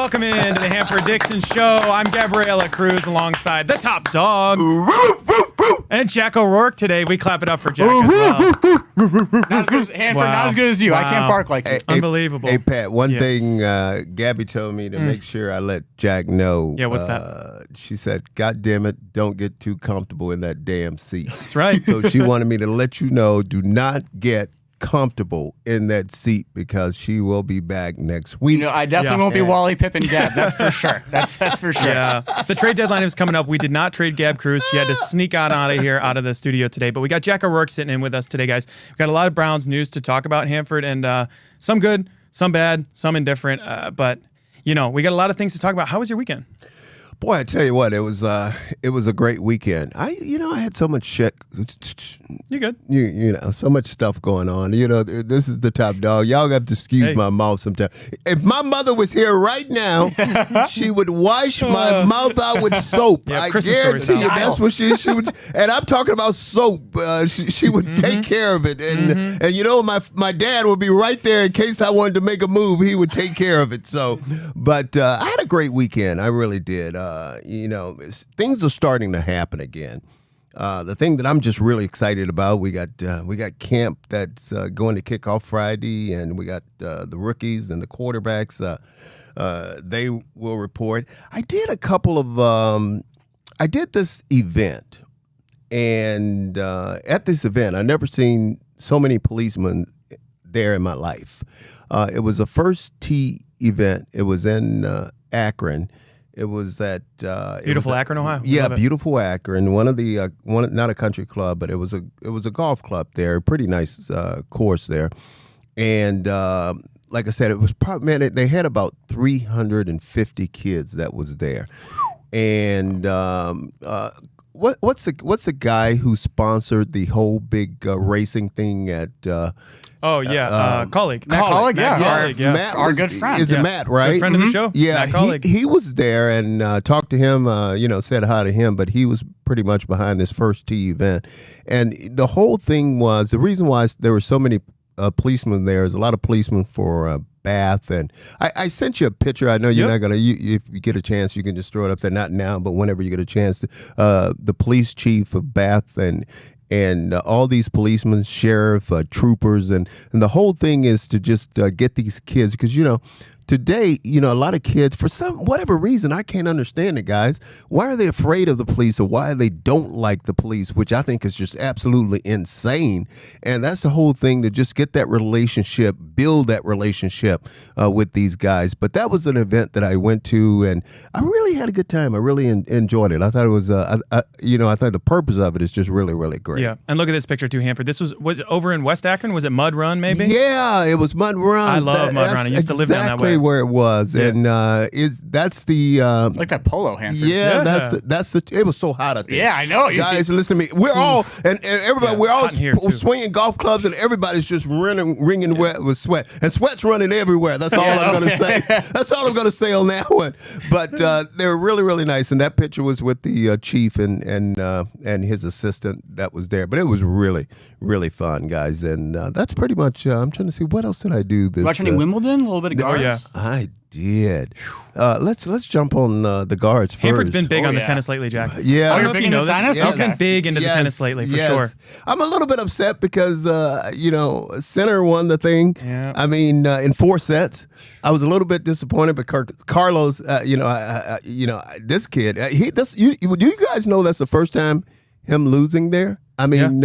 welcome into the Hanford Dixon Show. I'm Gabriella Cruz alongside the top dog and Jack O'Rourke. Today we clap it up for Jack as well. Not as good as Hanford, not as good as you. I can't bark like you. Unbelievable. Hey, Pat, one thing Gabby told me to make sure I let Jack know. Yeah, what's that? She said, God damn it, don't get too comfortable in that damn seat. That's right. So she wanted me to let you know, do not get comfortable in that seat because she will be back next week. You know, I definitely won't be Wally Pippin Gab. That's for sure. That's for sure. Yeah. The trade deadline is coming up. We did not trade Gab Cruz. She had to sneak out of here, out of the studio today. But we got Jack O'Rourke sitting in with us today, guys. We've got a lot of Browns news to talk about, Hanford, and some good, some bad, some indifferent. But, you know, we got a lot of things to talk about. How was your weekend? Boy, I tell you what, it was a great weekend. I had so much shit. You good? You know, so much stuff going on. You know, this is the top dog. Y'all have to excuse my mouth sometimes. If my mother was here right now, she would wash my mouth out with soap. Yeah, I Christmas guarantee you, stories. that's what she would. And I'm talking about soap. She would take care of it. And you know, my dad would be right there in case I wanted to make a move. He would take care of it. So, but I had a great weekend. I really did. You know, things are starting to happen again. The thing that I'm just really excited about, we got camp that's going to kick off Friday, and we got the rookies and the quarterbacks. They will report. I did a couple of I did this event, and at this event, I never seen so many policemen there in my life. It was a first tee event. It was in Akron. It was at Beautiful Akron, Ohio. Yeah, beautiful Akron. One of the not a country club, but it was a golf club there. Pretty nice course there, and like I said, it was probably they had about 350 kids that was there, and what's the guy who sponsored the whole big racing thing at? Colleague. Matt Colleague, yeah. Matt our good friend. Is it Matt, right? Good friend of the show. Yeah, Matt Colleague. he was there and talked to him, said hi to him, but he was pretty much behind this first tee event. And the whole thing was, the reason why there were so many policemen there is a lot of policemen for Bath. And I sent you a picture. I know you're not going to, if you get a chance, you can just throw it up there, not now, but whenever you get a chance. The police chief of Bath and all these policemen, sheriff, troopers, and the whole thing is to just get these kids, because, you know, today, you know, a lot of kids, for whatever reason, I can't understand it, guys. Why are they afraid of the police, or why they don't like the police, which I think is just absolutely insane. And that's the whole thing, to just get that relationship, build that relationship with these guys. But that was an event that I went to, and I really had a good time. I really enjoyed it. I thought it was, I thought the purpose of it is just really, really great. Yeah, and look at this picture too, Hanford. This was it over in West Akron? Was it Mud Run, maybe? Yeah, it was Mud Run. I love Mud Run. I used to live down that way. Where it was, and that's the like that polo, Hanford. Yeah, that's the. It was so hot out there. Yeah, I know. Guys, listen to me. We're all and everybody. We're all here, swinging golf clubs, and everybody's just wringing wet with sweat, and sweat's running everywhere. That's all I'm gonna say. That's all I'm gonna say on that one. But they're really, really nice, and that picture was with the chief and his assistant that was there. But it was really, really fun, guys, and that's pretty much. I'm trying to see what else did I do this. Watch any Wimbledon? A little bit of guards. Oh yeah. I did. Let's jump on the guards first. Hanford's been big on the tennis lately, Jack. Yeah. I don't know if you know tennis? this. He's been big into the tennis lately, for sure. I'm a little bit upset because, Center won the thing. Yeah. I mean, in 4 sets. I was a little bit disappointed, but Carlos, this kid, you guys know that's the first time him losing there? I mean,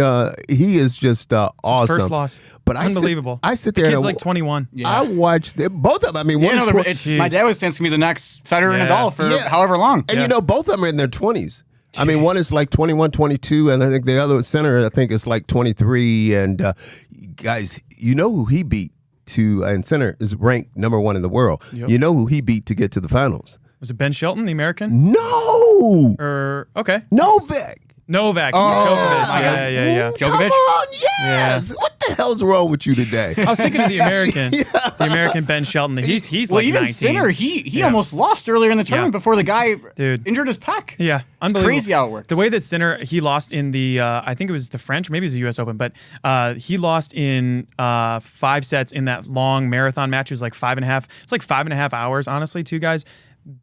he is just awesome. First loss. But unbelievable. I sit there. The kid's like 21. Yeah. I watched both of them. I mean, my dad was saying to me the next Federer and Nadal for however long. And both of them are in their 20s. I mean, one is like 21, 22, and I think the other center, I think, is like 23. And guys, you know who he beat and center is ranked #1 in the world. Yep. You know who he beat to get to the finals? Was it Ben Shelton, the American? No. Okay. Novak Novak. Oh, Djokovic. my God. Yeah. Djokovic? Come on, yes. What the hell's wrong with you today? I was thinking of the American. The American Ben Shelton. He's Well, like even 19. Sinner, he almost lost earlier in the tournament before the guy injured his pec. Yeah, It's unbelievable. crazy how it works. The way that Sinner, he lost in the, I think it was the French, maybe it was the U.S. Open, but he lost in 5 sets in that long marathon match. It was like 5.5. It's like 5.5 hours, honestly, too, guys.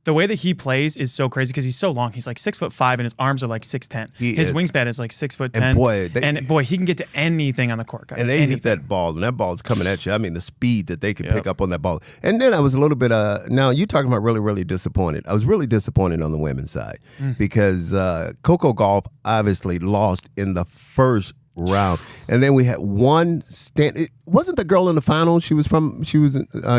The way that he plays is so crazy because he's so long. He's like 6'5" and his arms are like 6'10". His wingspan is like 6'10". And boy, he can get to anything on the court, guys. And they hit that ball, and that ball's coming at you. I mean, the speed that they could pick up on that ball. And then I was a little bit, now you're talking about really, really disappointed. I was really disappointed on the women's side because Coco Gauff obviously lost in the first round. And then we had one stand. It wasn't the girl in the final. She was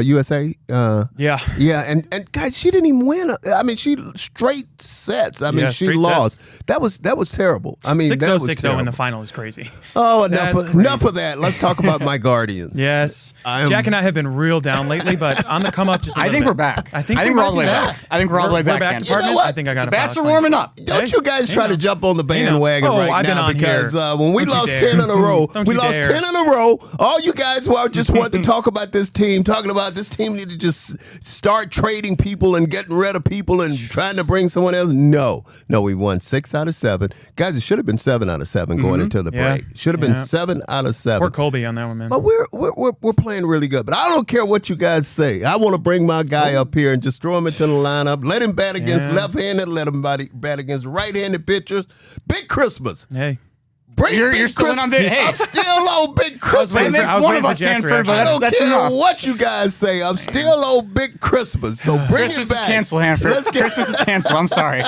USA. Yeah. And guys, she didn't even win. I mean, she straight sets. I mean, she lost. That was terrible. I mean, 6-0, that was 6-0 terrible. in the final is crazy. Oh, enough of that. Let's talk about my Guardians. Yes. Jack and I have been real down lately, but on the come up just a I little think bit. we're back. I think we're all the way back. I think we're all the way back. We're back, Hanford. partner. You know what? I think I got The a bats are box. warming up. Don't you guys try to jump on the bandwagon Oh, right I've been now on because here. when we Don't you lost dare. 10 in a row, Don't we you lost dare. 10 in a row. All you guys who just want to talk about this team, talking about this team need to just start trading people and getting rid of people and trying to bring someone else. No, we won 6 out of 7. Guys, it should have been 7 out of 7 going into the break. Should have been 7 out of 7. Poor Colby on that one, man. But we're playing really good. But I don't care what you guys say. I want to bring my guy up here and just throw him into the lineup. Let him bat against left-handed. Let him bat against right-handed pitchers. Big Christmas. Hey. You're still in on Big. Hey, I'm still on Big Christmas. That makes one of us, Hanford, but I don't that's care enough. what you guys say. I'm still on Big Christmas. So bring Christmas it back. is canceled, Hanford. Christmas is canceled. I'm sorry.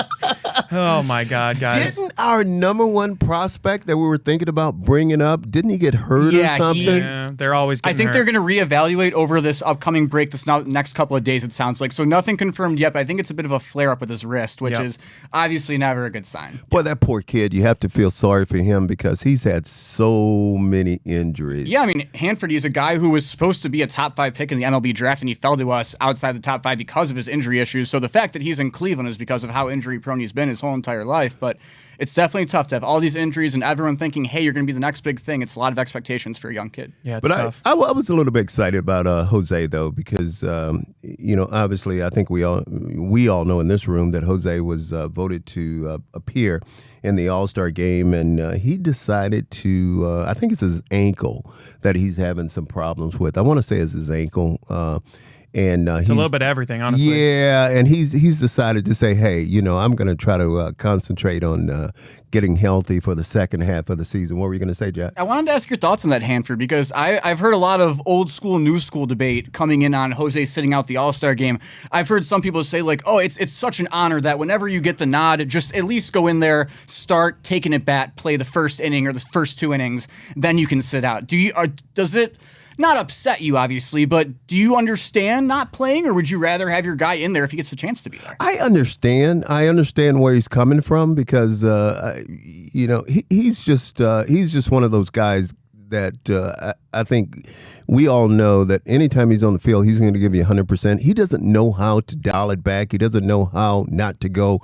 Oh, my God, guys. Didn't our number one prospect that we were thinking about bringing up, didn't he get hurt or something? Yeah, they're always getting I think hurt. they're going to reevaluate over this upcoming break, next couple of days, it sounds like. So nothing confirmed yet, but I think it's a bit of a flare-up with his wrist, which is obviously never a good sign. Boy, that poor kid, you have to feel sorry for him because he's had so many injuries. Yeah, I mean, Hanford, he's a guy who was supposed to be a top 5 pick in the MLB draft, and he fell to us outside the top 5 because of his injury issues. So the fact that he's in Cleveland is because of how injury-prone he's been his whole entire life. But it's definitely tough to have all these injuries and everyone thinking, hey, you're going to be the next big thing. It's a lot of expectations for a young kid. Yeah, it's tough. I was a little bit excited about Jose, though, because, obviously I think we all know in this room that Jose was voted to appear in the All-Star game, and he decided to, I think it's his ankle that he's having some problems with. I want to say it's his ankle. And it's a little bit of everything, honestly. Yeah, and he's decided to say, hey, I'm going to try to concentrate on getting healthy for the second half of the season. What were you going to say, Jack? I wanted to ask your thoughts on that, Hanford, because I've heard a lot of old school, new school debate coming in on Jose sitting out the All-Star game. I've heard some people say, like, oh, it's such an honor that whenever you get the nod, just at least go in there, start, take an at-bat, play the first inning or the first 2 innings, then you can sit out. Does it not upset you, obviously, but do you understand not playing, or would you rather have your guy in there if he gets the chance to be there? I understand where he's coming from because he's just one of those guys that I think we all know that anytime he's on the field, he's going to give you 100%. He doesn't know how to dial it back. He doesn't know how not to go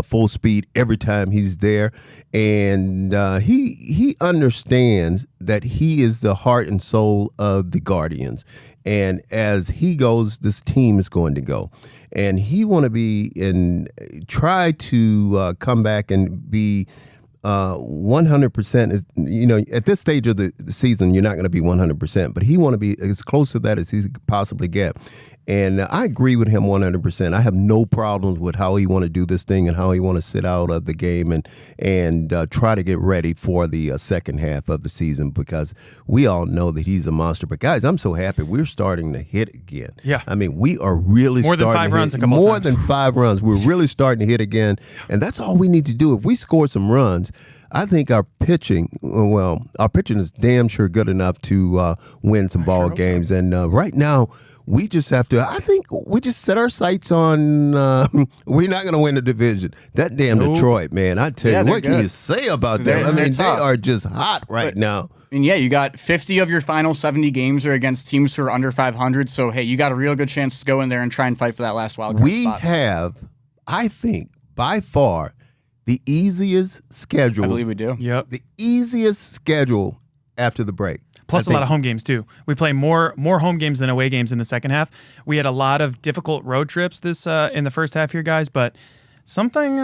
full speed every time he's there. And he understands that he is the heart and soul of the Guardians. And as he goes, this team is going to go. And he want to be try to come back and be 100% is, at this stage of the season, you're not going to be 100%, but he want to be as close to that as he could possibly get. And I agree with him 100%. I have no problems with how he want to do this thing and how he want to sit out of the game and try to get ready for the second half of the season because we all know that he's a monster. But guys, I'm so happy we're starting to hit again. Yeah. I mean, we are really more than 5 runs a couple more times. than 5 runs. We're really starting to hit again, and that's all we need to do. If we score some runs, I think our pitching is damn sure good enough to win some ball games. And right now, we just have to, I think we just set our sights on, we're not going to win the division. That damn Detroit, man, I tell you, what can you say about them? I mean, they are just hot right now. And yeah, you got 50 of your final 70 games are against teams who are under 500. So, hey, you got a real good chance to go in there and try and fight for that last wild card spot. We have, I think, by far, the easiest schedule. I believe we do. Yep. The easiest schedule after the break. Plus a lot of home games too. We play more home games than away games in the second half. We had a lot of difficult road trips this in the first half here, guys, but something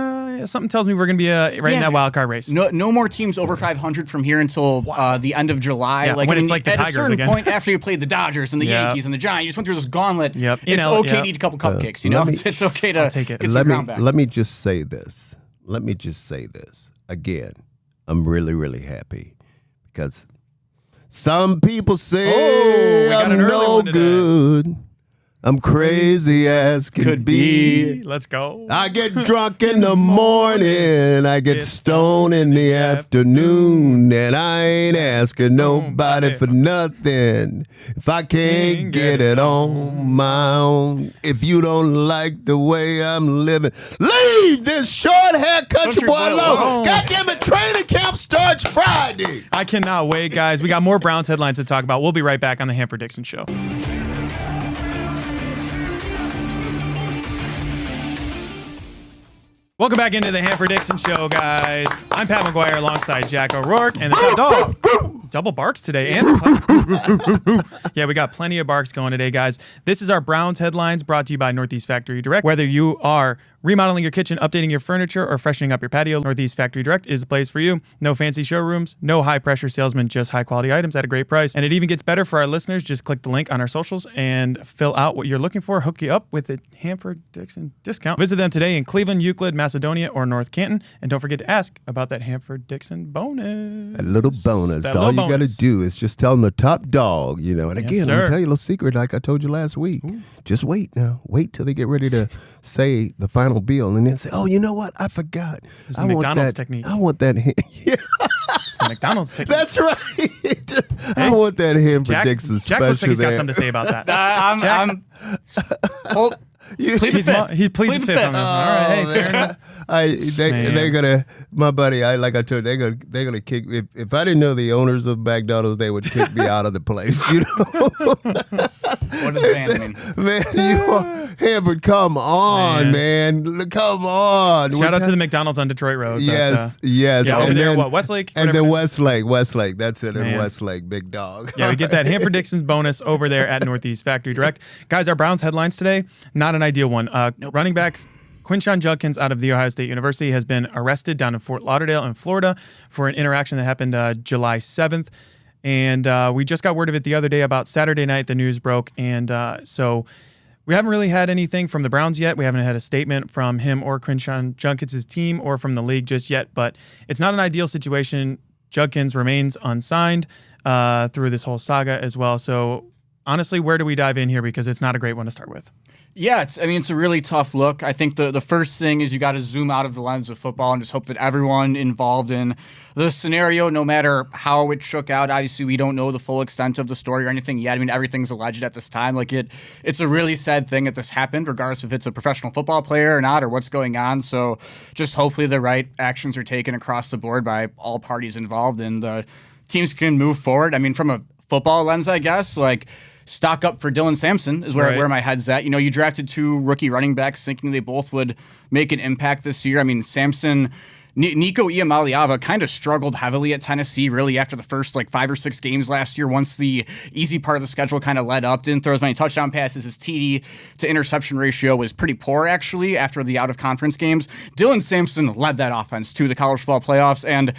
tells me we're going to be right in that wild card race. No more teams over 500 from here until the end of July. Yeah, when it's like the at Tigers a certain again. point after you played the Dodgers and the Yankees and the Giants, you just went through this gauntlet. Yep. It's okay to eat a couple cupcakes. You know, it's okay to take it. get some ground back. Let me just say this. Again. I'm really, really happy because some people say we got I'm an early no one today. good. I'm crazy as could be. Let's go. I get drunk in the morning. I get stoned in the afternoon. And I ain't asking nobody for nothing. If I can't get it on my own. If you don't like the way I'm living, leave this short hair country boy alone. God damn it, training camp starts Friday. I cannot wait, guys. We got more Browns headlines to talk about. We'll be right back on the Hanford Dixon Show. Welcome back into the Hanford Dixon Show, guys. I'm Pat McGuire alongside Jack O'Rourke and the top dog. Double barks today. And yeah, we got plenty of barks going today, guys. This is our Browns headlines brought to you by Northeast Factory Direct. Whether you are remodeling your kitchen, updating your furniture, or freshening up your patio, Northeast Factory Direct is the place for you. No fancy showrooms, no high-pressure salesmen, just high-quality items at a great price. And it even gets better for our listeners. Just click the link on our socials and fill out what you're looking for. Hook you up with a Hanford Dixon discount. Visit them today in Cleveland, Euclid, Macedonia, or North Canton. And don't forget to ask about that Hanford Dixon bonus. A little bonus. All you got to do is just tell them the top dog, you know. And again, let me tell you a little secret like I told you last week. Ooh. Just wait now. Wait till they get ready to say the final bill and then say, oh, you know what? I forgot. It's the McDonald's technique. I want that. Yeah. It's the McDonald's technique. That's right. I want that Hanford Dixon special. Jack looks like he's got something to say about that. Plead the fifth. He pleads the fifth on this one. All right, hey, fair enough. They're gonna, my buddy. Like I told you, they're gonna kick. If I didn't know the owners of McDonald's, they would kick me out of the place. You know. What does band mean? Man, Hanford, come on, man. Come on. Shout out to the McDonald's on Detroit Road. Yes. Yeah, over there, Westlake? And then Westlake. That's it, in Westlake, big dog. Yeah, we get that Hanford Dixon bonus over there at Northeast Factory Direct. Guys, our Browns headlines today, not an ideal one. Running back Quinshon Judkins out of The Ohio State University has been arrested down in Fort Lauderdale in Florida for an interaction that happened July 7th. And we just got word of it the other day about Saturday night. The news broke. And so we haven't really had anything from the Browns yet. We haven't had a statement from him or Quinshon Judkins' team or from the league just yet. But it's not an ideal situation. Judkins remains unsigned through this whole saga as well. So honestly, where do we dive in here? Because it's not a great one to start with. Yeah, it's a really tough look. I think the first thing is you got to zoom out of the lens of football and just hope that everyone involved in the scenario, no matter how it shook out, obviously we don't know the full extent of the story or anything yet. I mean, everything's alleged at this time. Like it's a really sad thing that this happened, regardless if it's a professional football player or not or what's going on. So just hopefully the right actions are taken across the board by all parties involved and the teams can move forward. I mean, from a football lens, I guess, like stock up for Dylan Sampson is where my head's at. You know, you drafted two rookie running backs thinking they both would make an impact this year. I mean, Sampson, Nico Iamaleava kind of struggled heavily at Tennessee really after the first 5 or 6 games last year once the easy part of the schedule kind of led up. Didn't throw as many touchdown passes. His TD to interception ratio was pretty poor actually after the out-of-conference games. Dylan Sampson led that offense to the college football playoffs and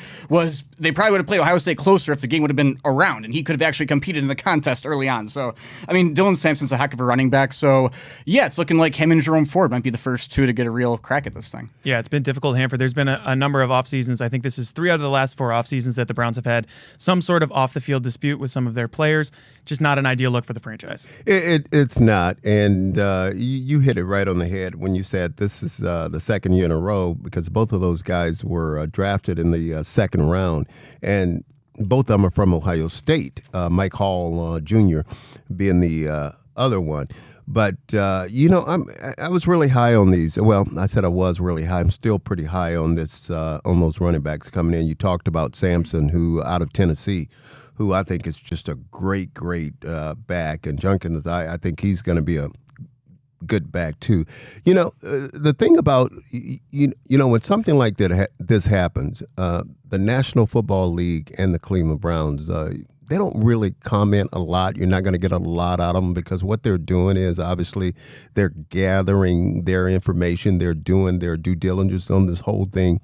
they probably would have played Ohio State closer if the game would have been around and he could have actually competed in the contest early on. So, I mean, Dylan Sampson's a heck of a running back. So, yeah, it's looking like him and Jerome Ford might be the first two to get a real crack at this thing. Yeah, it's been difficult, Hanford. There's been a number of off seasons. I think this is 3 out of the last 4 off seasons that the Browns have had some sort of off the field dispute with some of their players. Just not an ideal look for the franchise. It's not, and you hit it right on the head when you said this is the second year in a row because both of those guys were drafted in the second round, and both of them are from Ohio State. Mike Hall Jr. being the other one. But, I was really high on these. Well, I said I was really high. I'm still pretty high on those running backs coming in. You talked about Sampson, who out of Tennessee, who I think is just a great back. And Judkins, I think he's going to be a good back too. The thing about when something like this happens, the National Football League and the Cleveland Browns, they don't really comment a lot. You're not going to get a lot out of them because what they're doing is obviously they're gathering their information. They're doing their due diligence on this whole thing,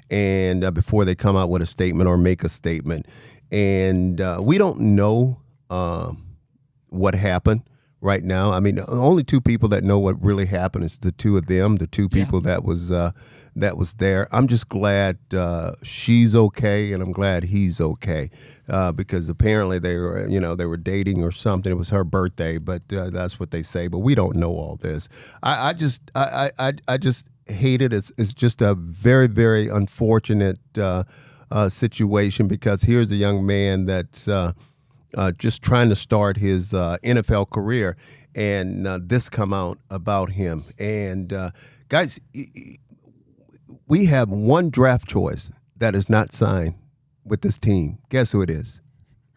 and before they come out with a statement or make a statement, and we don't know what happened right now. I mean, the only two people that know what really happened is the two of them, the two people that was there. I'm just glad she's okay, and I'm glad he's okay because apparently they were dating or something. It was her birthday, but that's what they say. But we don't know all this. I just hate it. It's just a very, very unfortunate situation because here's a young man that's just trying to start his NFL career, and this come out about him. And guys, we have one draft choice that is not signed with this team. Guess who it is?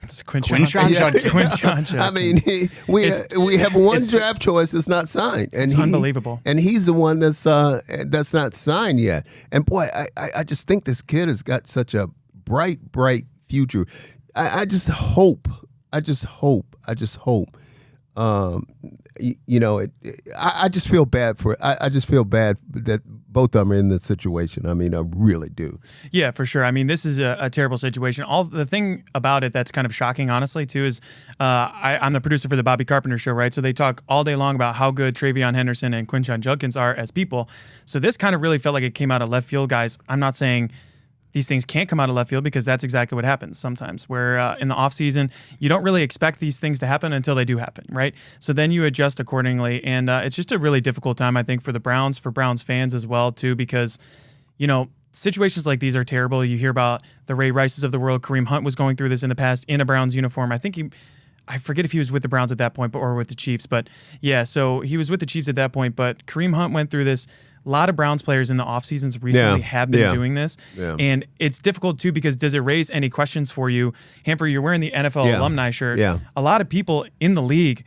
It's Quinshon Judkins. Quinshon Judkins. I mean, we have one draft choice that's not signed, and it's unbelievable. And he's the one that's not signed yet. And boy, I just think this kid has got such a bright future. I just hope. I just hope. I just feel bad for it. I just feel bad that both of them are in this situation. I mean, I really do. Yeah, for sure. I mean, this is a terrible situation. The thing about it that's kind of shocking, honestly, too, is I'm the producer for the Bobby Carpenter Show, right? So they talk all day long about how good Travion Henderson and Quinshon Judkins are as people. So this kind of really felt like it came out of left field, guys. I'm not saying these things can't come out of left field because that's exactly what happens sometimes where in the offseason, you don't really expect these things to happen until they do happen, right? So then you adjust accordingly. And it's just a really difficult time, I think, for the Browns, for Browns fans as well, too, because, situations like these are terrible. You hear about the Ray Rices of the world. Kareem Hunt was going through this in the past in a Browns uniform. I forget if he was with the Browns at that point or with the Chiefs, but yeah, so he was with the Chiefs at that point, but Kareem Hunt went through this. A lot of Browns players in the off seasons recently have been doing this. Yeah. And it's difficult too because does it raise any questions for you? Hanford, you're wearing the NFL alumni shirt. Yeah. A lot of people in the league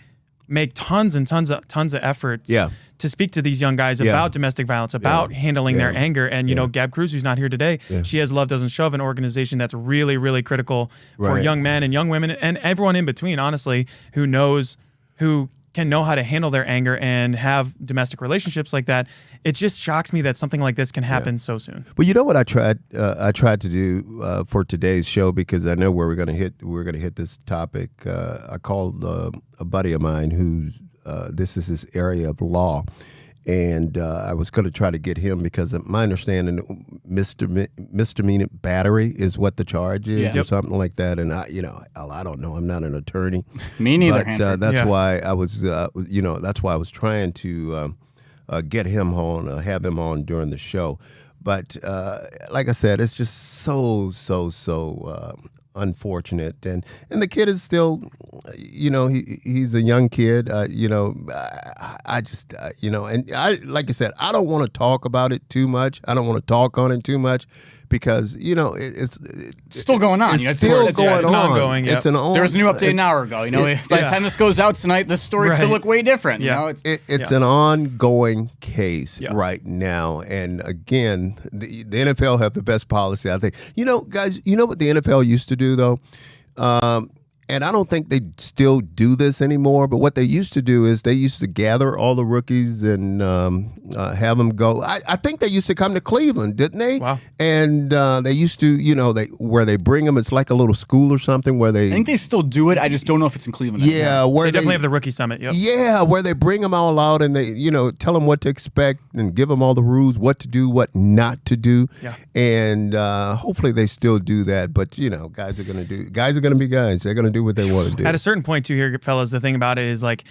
make tons and tons of efforts to speak to these young guys about domestic violence, about handling their anger. And, Gab Cruz, who's not here today, she has Love Doesn't Shove, an organization that's really, really critical for young men and young women and everyone in between, honestly, who can know how to handle their anger and have domestic relationships like that. It just shocks me that something like this can happen so soon. Well, you know what I tried to do for today's show, because I know where we're going to hit this topic. I called a buddy of mine who's this is his area of law, and I was going to try to get him because my understanding, misdemeanor battery is what the charge is, or something like that. And I don't know. I'm not an attorney. Me neither. But that's why I was, that's why I was trying to get him on, have him on during the show. But like I said, it's just so unfortunate, and the kid is still, he's a young kid. I just, and I, like I said, I don't want to talk about it too much. I don't want to talk on it too much because it's still going on. It's still going on. It's ongoing. It's an on. There was a new update an hour ago. By the time this goes out tonight, this story could look way different. Yeah. It's an ongoing case right now. And again, the NFL have the best policy, I think. Guys, you know what the NFL used to do though? And I don't think they still do this anymore, but what they used to do is they used to gather all the rookies and have them go. I think they used to come to Cleveland, didn't they? Wow. And they used to, where they bring them, it's like a little school or something where they... I think they still do it. I just don't know if it's in Cleveland anymore. Yeah, where they definitely have the rookie summit. Yep. Yeah, where they bring them all out and they, tell them what to expect and give them all the rules, what to do, what not to do. Yeah. And hopefully they still do that. But, guys are going to be guys. They're going to do what they want to do. At a certain point too here, fellas, the thing about it is like,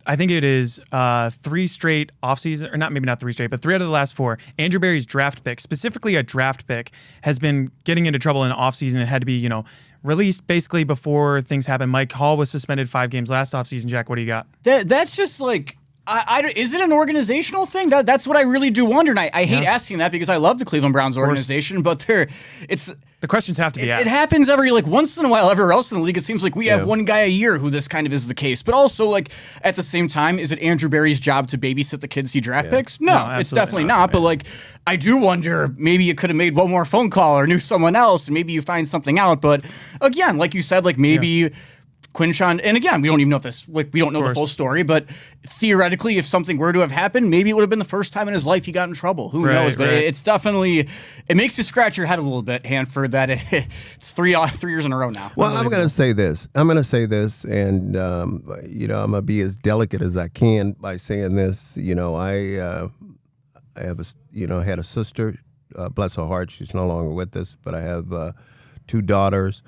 I think it is 3 straight offseason, or maybe not 3 straight, but 3 out of the last 4. Andrew Berry's draft pick, specifically a draft pick, has been getting into trouble in the offseason. It had to be, released basically before things happen. Mike Hall was suspended 5 games last offseason. Jack, what do you got? That's just like, Is it an organizational thing? That's what I really do wonder. And I hate asking that because I love the Cleveland Browns organization, but the questions have to be asked. It happens every once in a while. Everywhere else in the league, it seems like we have one guy a year who this kind of is the case. But also, at the same time, is it Andrew Berry's job to babysit the kids he draft picks? No, it's definitely not. But I do wonder, maybe you could have made one more phone call or knew someone else, and maybe you find something out. But again, like you said, maybe. Quinshon, and again, we don't even know if this, we don't know the full story, but theoretically, if something were to have happened, maybe it would have been the first time in his life he got in trouble. Who knows? But it's definitely, it makes you scratch your head a little bit, Hanford, that it's 3 years in a row now. Well, I'm going to say this. And, I'm going to be as delicate as I can by saying this. I have had a sister, bless her heart, she's no longer with us, but I have 2 daughters.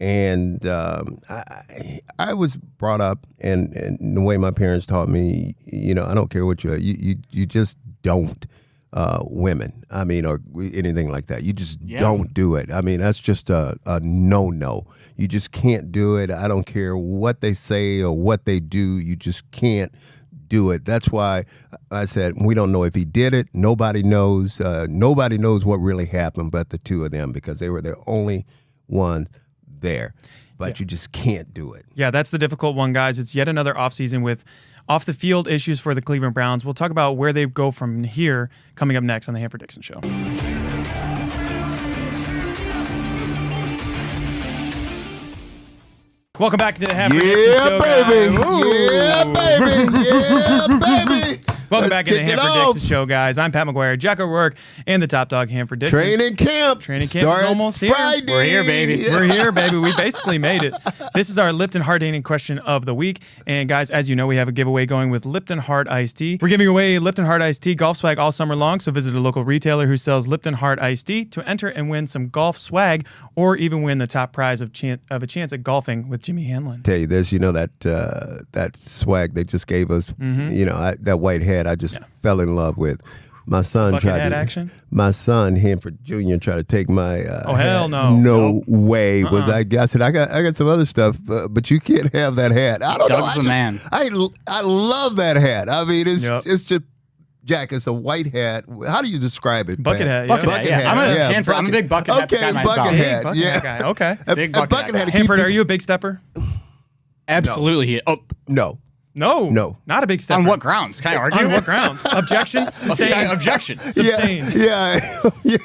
And I was brought up, and the way my parents taught me, I don't care what you just don't women. I mean, or anything like that. You just don't do it. I mean, that's just a no. You just can't do it. I don't care what they say or what they do. You just can't do it. That's why I said we don't know if he did it. Nobody knows. Nobody knows what really happened but the 2 of them, because they were the only ones there, but you just can't do it. Yeah, that's the difficult one, guys. It's yet another offseason with off-the-field issues for the Cleveland Browns. We'll talk about where they go from here coming up next on the Hanford Dixon Show. Welcome back to the Hanford Dixon Show, baby. Yeah, baby. Welcome back to the Hanford Dixon Show, guys. I'm Pat McGuire, Jack O'Rourke, and the top dog, Hanford Dixon. Training camp is almost here. Friday. We're here, baby. We're here, baby. We basically made it. This is our Lipton Hard Dating question of the week. And guys, as you know, we have a giveaway going with Lipton Hard Iced Tea. We're giving away Lipton Hard Iced Tea golf swag all summer long, so visit a local retailer who sells Lipton Hard Iced Tea to enter and win some golf swag, or even win the top prize of a chance at golfing with Jimmy Hanlon. Tell you this, that swag they just gave us, that white hat, I just fell in love with. My son My son Hanford Jr. tried to take my. Oh hell no! No way was I said I got some other stuff, but you can't have that hat. I don't know. Doug's the man. I love that hat. I mean, it's just. Jack, it's a white hat. How do you describe it? Bucket hat. Bucket hat. I'm a big bucket hat guy myself. Bucket hat. Bucket hat guy. Okay. Big bucket hat. Hanford, are you a big stepper? Absolutely. No. No, not a big stepper. On what grounds? Can I argue? On what grounds? Objection? Sustain. Objection. Sustain. Yeah. You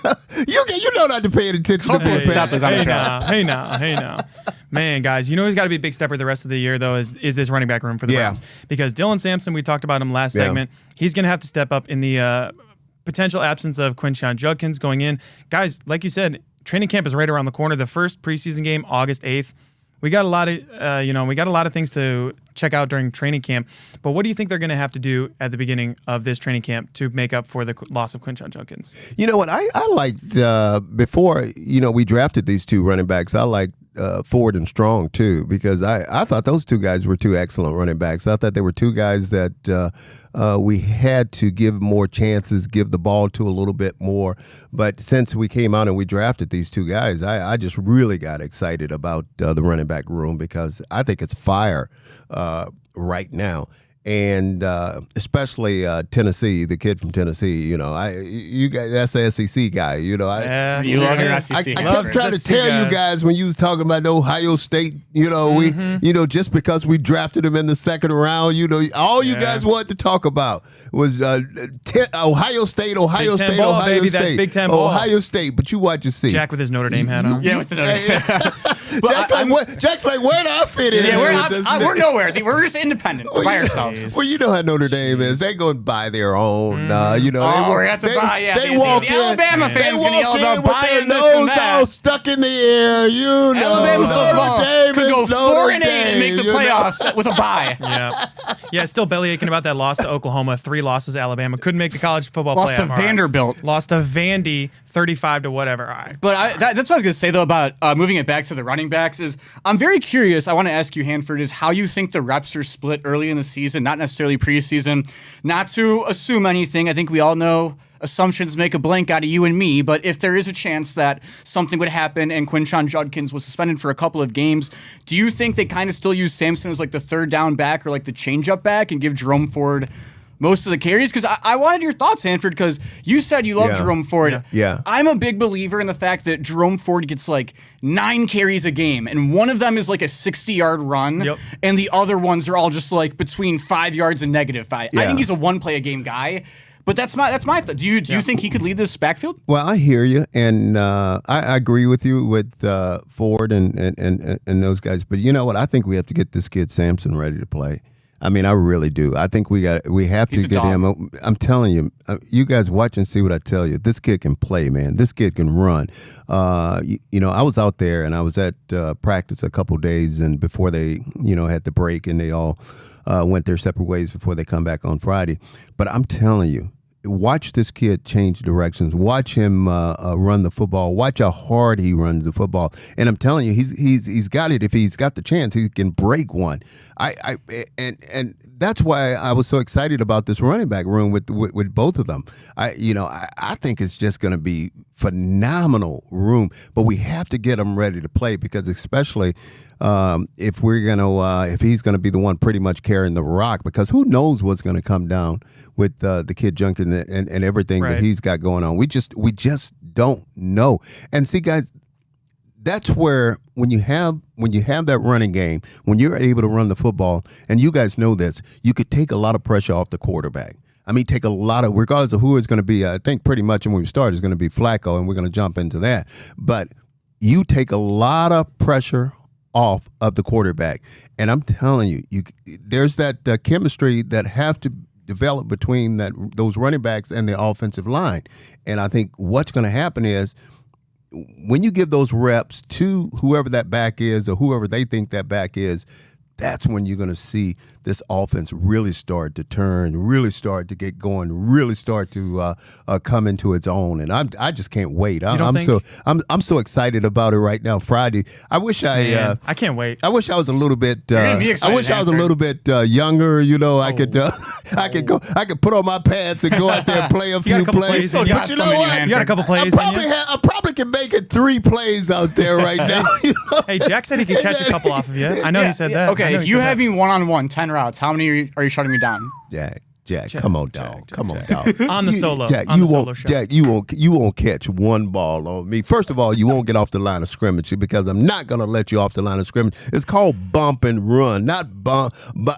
know not to pay attention to Hey now. Man, guys, you know who's got to be a big stepper the rest of the year, though, is this running back room for the Browns. Because Dylan Sampson, we talked about him last segment, he's going to have to step up in the potential absence of Quinshon Judkins going in. Guys, like you said, training camp is right around the corner. The first preseason game, August 8th. We got a lot of things to check out during training camp. But what do you think they're going to have to do at the beginning of this training camp to make up for the loss of Quinshon Judkins? You know what? I liked before we drafted these 2 running backs. I liked Ford and Strong too, because I thought those 2 guys were 2 excellent running backs. I thought they were 2 guys that we had to give more chances, give the ball to a little bit more. But since we came out and we drafted these 2 guys, I just really got excited about the running back room, because I think it's fire right now. And especially Tennessee, the kid from Tennessee, you guys, that's the SEC guy, you love your SEC. I kept trying to tell you guys when you was talking about Ohio State, we, just because we drafted him in the 2nd round, all you guys wanted to talk about was Ohio State, Ohio State, baby. That's Big Ten ball. Ohio State. But you watch and see. Jack with his Notre Dame hat on. Yeah, with the Notre Dame. Jack's like, where do I fit in? Yeah, we're nowhere. We're just independent by ourselves. Well, you know how Notre Dame is. They go and buy their own. We have to buy. Yeah, they walk in. Alabama fans walk yell about in with buying their this and nose that. all stuck in the air. Alabama Notre Dame could go is Notre 4-8 Dame, and make the playoffs with a bye. Yeah. Still belly aching about that loss to Oklahoma. 3 losses to Alabama. Couldn't make the college football playoff. Lost to Vanderbilt. Lost to Vandy. 35 to whatever. All right. But that's what I was going to say, though, about moving it back to the running backs is I'm very curious. I want to ask you, Hanford, is how you think the reps are split early in the season, not necessarily preseason. Not to assume anything. I think we all know assumptions make a blank out of you and me, but if there is a chance that something would happen and Quinshon Judkins was suspended for a couple of games, do you think they kind of still use Sampson as like the 3rd down back or like the change-up back and give Jerome Ford most of the carries? Because I wanted your thoughts, Hanford, because you said you love Jerome Ford. Yeah. I'm a big believer in the fact that Jerome Ford gets like 9 carries a game, and one of them is like a 60-yard run, and the other ones are all just like between 5 yards and -5. I think he's a 1-play-a-game guy. But that's my thought. Do you think he could lead this backfield? Well, I hear you, and I agree with you with Ford and those guys. But you know what? I think we have to get this kid Sampson ready to play. I mean, I really do. I think we have to get him. I'm telling you, you guys watch and see what I tell you. This kid can play, man. This kid can run. You know, I was out there and I was at practice a couple days, and before they, had the break, and they all went their separate ways before they come back on Friday. But I'm telling you, watch this kid change directions. Watch him run the football. Watch how hard he runs the football. And I'm telling you, he's got it. If he's got the chance, he can break one. And that's why I was so excited about this running back room with both of them. I think it's just going to be phenomenal room. But we have to get them ready to play, because especially if he's going to be the one pretty much carrying the rock, because who knows what's going to come down with the kid Judkins and everything that he's got going on. We just don't know. And see, guys, that's where when you have that running game, when you're able to run the football, and you guys know this, you could take a lot of pressure off the quarterback. I mean, take a lot of, regardless of who it's going to be, I think pretty much when we start is going to be Flacco, and we're going to jump into that. But you take a lot of pressure off of the quarterback. And I'm telling you, there's that chemistry that have to develop between those running backs and the offensive line. And I think what's going to happen is, when you give those reps to whoever that back is, or whoever they think that back is, that's when you're going to see this offense really start to turn, really start to get going, really start to come into its own. And I just can't wait. I'm so excited about it right now. Friday. I wish I can't wait. I wish I was a little bit. I wish I was a little bit younger. I could put on my pants and go out there and play a few plays. But you know what? You got a couple plays. I probably can make it 3 plays out there right now. Hey, Jack said he could catch a couple off of you. I know he said that. Okay, if you have me 1-on-1, 10 routes, how many are you shutting me down? Jack, come on, dog. Come on, dog. On the solo. Jack, you won't catch one ball on me. First of all, you won't get off the line of scrimmage, because I'm not going to let you off the line of scrimmage. It's called bump and run, not bump,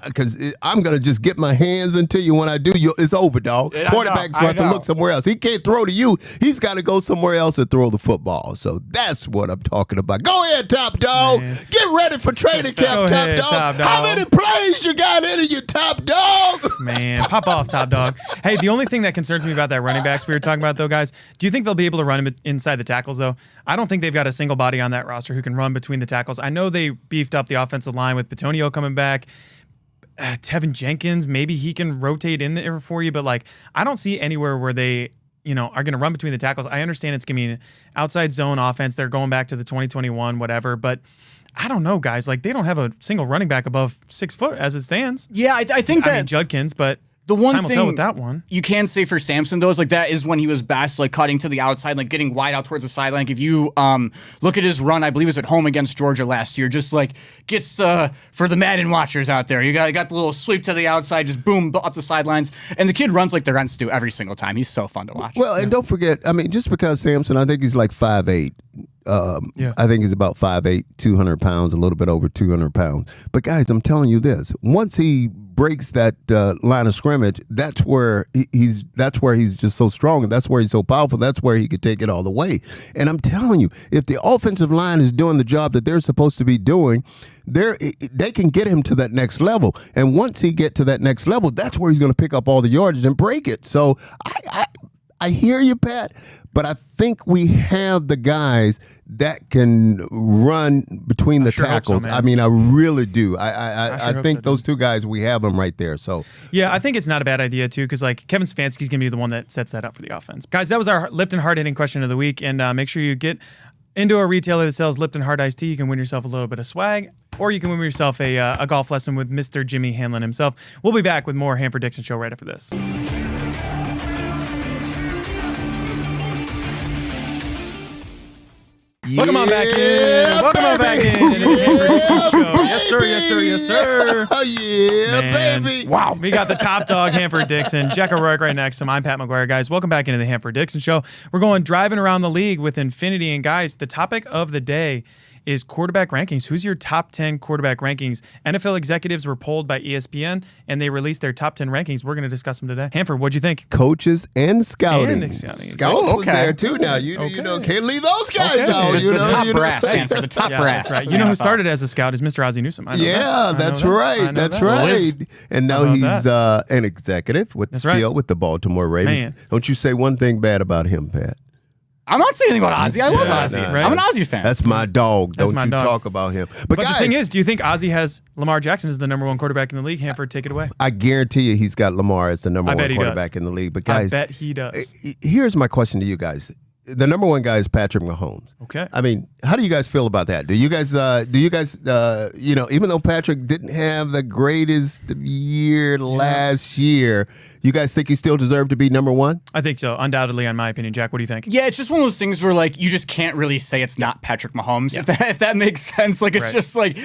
because I'm going to just get my hands into you. When I do, it's over, dog. Quarterback's going to have to look somewhere else. He can't throw to you. He's got to go somewhere else and throw the football. So that's what I'm talking about. Go ahead, Top Dog. Man. Get ready for training camp, Top Dog. How many plays you got in you, Top Dog? Man, pop off, Top Dog. Hey, the only thing that concerns me about that running backs we were talking about, though, guys, do you think they'll be able to run inside the tackles, though? I don't think they've got a single body on that roster who can run between the tackles. I know they beefed up the offensive line with Petonio coming back. Tevin Jenkins, maybe he can rotate in there for you, but I don't see anywhere where they are going to run between the tackles. I understand it's going to be an outside zone offense. They're going back to the 2021, whatever, but I don't know, guys. They don't have a single running back above 6 foot as it stands. Yeah, I think that Judkins, but the one time thing will tell with that one. You can say for Sampson, though, is that is when he was best, cutting to the outside, getting wide out towards the sideline. If you look at his run, I believe it was at home against Georgia last year, just gets for the Madden watchers out there. You got the little sweep to the outside, just boom, up the sidelines. And the kid runs like the Rents do every single time. He's so fun to watch. Well, and don't forget, just because Sampson, I think he's 5'8". I think he's about 5'8", 200 pounds, a little bit over 200 pounds. But guys, I'm telling you this: once he breaks that line of scrimmage, that's where he's just so strong, and that's where he's so powerful. That's where he could take it all the way. And I'm telling you, if the offensive line is doing the job that they're supposed to be doing, they can get him to that next level. And once he get to that next level, that's where he's going to pick up all the yardage and break it. So I hear you, Pat, but I think we have the guys that can run between the tackles. So, I really do. I think those 2 guys, we have them right there. So yeah, I think it's not a bad idea too, because Kevin Stefanski's gonna be the one that sets that up for the offense. Guys, that was our Lipton hard hitting question of the week, and make sure you get into a retailer that sells Lipton Hard Iced Tea. You can win yourself a little bit of swag, or you can win yourself a golf lesson with Mr. Jimmy Hanlon himself. We'll be back with more Hanford Dixon Show right after this. Welcome on back in. Welcome on back in. Yes, sir. Yes, sir. Yes, sir. Oh, yeah, Man. baby. Wow. We got the top dog, Hanford Dixon. Jack O'Rourke right next to him. I'm Pat McGuire, guys. Welcome back into the Hanford Dixon Show. We're going driving around the league with Infinity. And, guys, the topic of the day is quarterback rankings. Who's your top 10 quarterback rankings? NFL executives were polled by ESPN, and they released their top 10 rankings. We're going to discuss them today. Hanford, what'd you think? Coaches and scouting. And scouting. Scouts was Okay. there, too. Now, you know, can't leave those guys out. The top brass, Hanford, the top Yeah, brass. that's right. You know who started as a scout is Mr. Ozzie Newsome. I know that. I know that's that. I right. know That's that. right. And now How he's about an executive with That's right. with the Baltimore Ravens. Man. Don't you say one thing bad about him, Pat. I'm not saying anything about Ozzy. I love Ozzy. right. I'm an Ozzy fan. That's my dog. That's Don't my you dog. talk about him. But guys, the thing is, do you think Ozzie has Lamar Jackson as the number one quarterback in the league? Hanford, take it away. I guarantee you he's got Lamar as the number I bet one he quarterback does. in the league. But I guys, bet he does. here's my question to you guys. The number one guy is Patrick Mahomes. Okay. I mean, how do you guys feel about that? Do you guys, even though Patrick didn't have the greatest year last year, you guys think he still deserved to be number one? I think so, undoubtedly, in my opinion. Jack, what do you think? Yeah, it's just one of those things where like you just can't really say it's not Patrick Mahomes if that makes sense. Like it's Right. just like